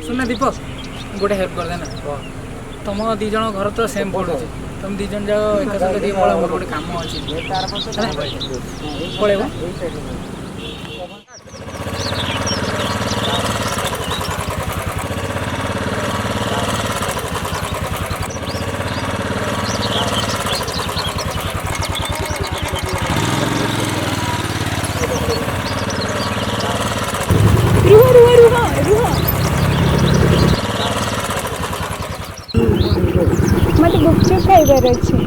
सुन दीपक गोटे हेल्प कर देना तुम दी जन घर तो सेम पड़ो तुम दी जन जाओ एक साथ दी पड़ो मोर गोटे काम अच्छी पड़ेगा मत गुपचुप खाइबार अच्छे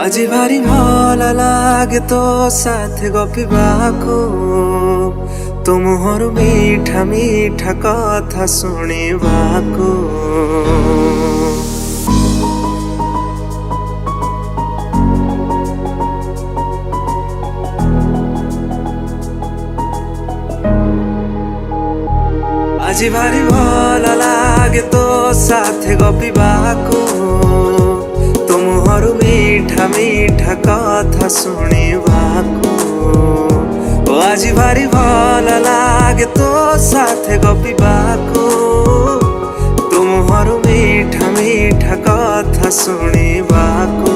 आज भारी भल लागे तो साथ गपिबाको तुम हर मीठा मीठा कथा शुणिबाको आज भारी भल लागे तो साथ गपिबाको तुमहरु मीठा मीठा कथा शुणिबाको आज भारी भल लागे तो साथे गपिबाको तुमहरु मीठा मीठा कथा शुणिबाको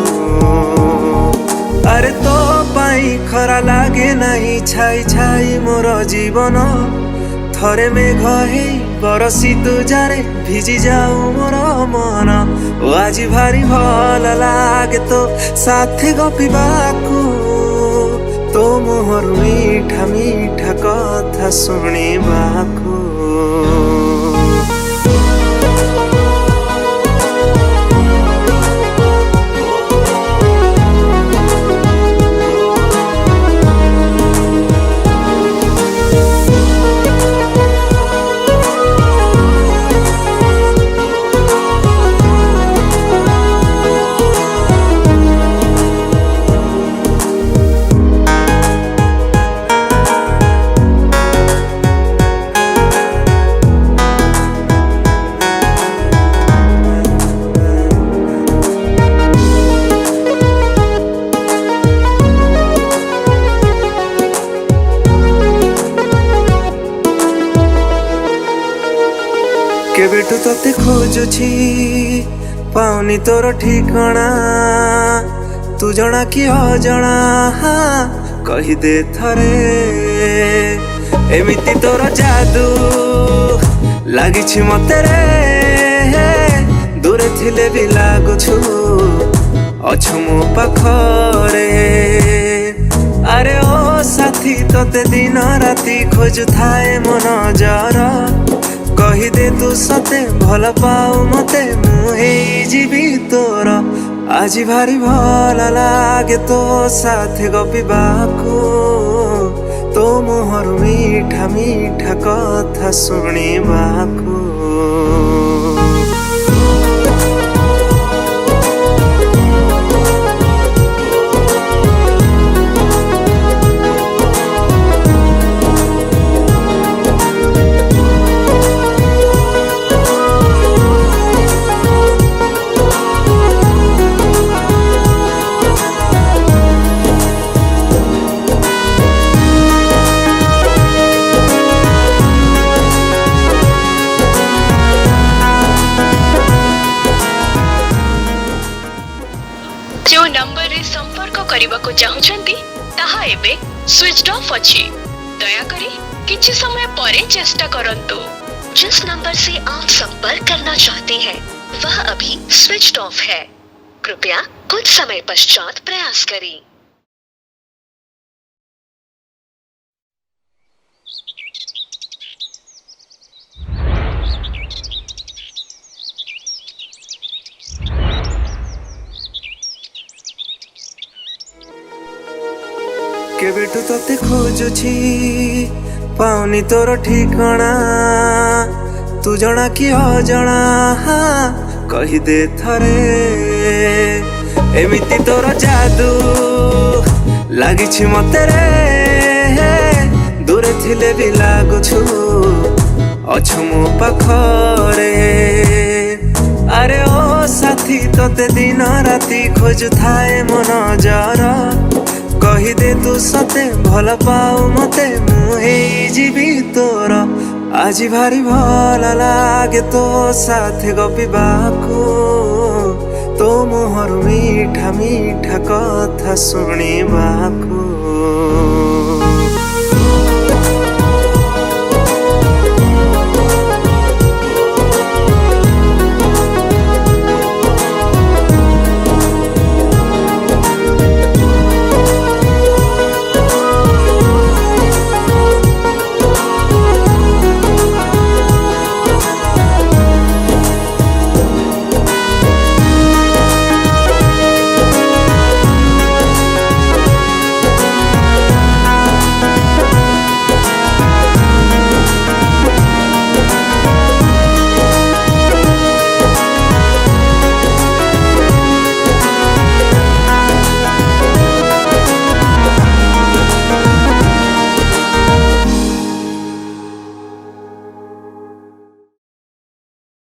अरे तो पाई खरा लागे नहीं छाई छाई मोर जीवन थरे मेघ हे बरसी तू जारे भिजी जाऊ मोर मन आज भारी भल लागे तो साथे गपिबाको तो मोहर मीठा मीठा कथा शुणिबाको केबेठु तते खोजुछि पाउनी तोर ठिकाना तू जना कि अजना कही दे थरे एमिति तोर जादू लागिछि मते रे दूरे थिले भी लागुछु अछु मो पाखरे अरे ओ साथी तते दिन राति खोजु थाए मन जरा कही दे तू सते भल पाऊ मते मुहे जीवी तोर आज भारी भल लागे तो साथे गपिबाको तो मोहर मीठा मीठा कथा शुणिबाको जो नंबर रे संपर्क करने को चाहूछंती ताहा एबे स्विच ऑफ अछि दया करी किछि समय परे चेष्टा करंतु जिस नंबर से आप संपर्क करना चाहते हैं वह अभी स्विच ऑफ है कृपया कुछ समय पश्चात प्रयास करें। केबेठु तते खोजुछि पाउनी तोर ठिकणा तू जणा कि अजणा कही दे थरे एमिति तोर जादू लागिछि मते रे दूरे थिले भी लागुछु अछु मो पाखरे अरे ओ साथी तोते दिन राति खोजु थाए मन जर कही दे तू सते भल पाऊ मते मु हेई जीवी तोर आज भारी भल लागे तो साथे गपिबाकू तो मुहरु मीठा मीठा कथा शुणिबाकू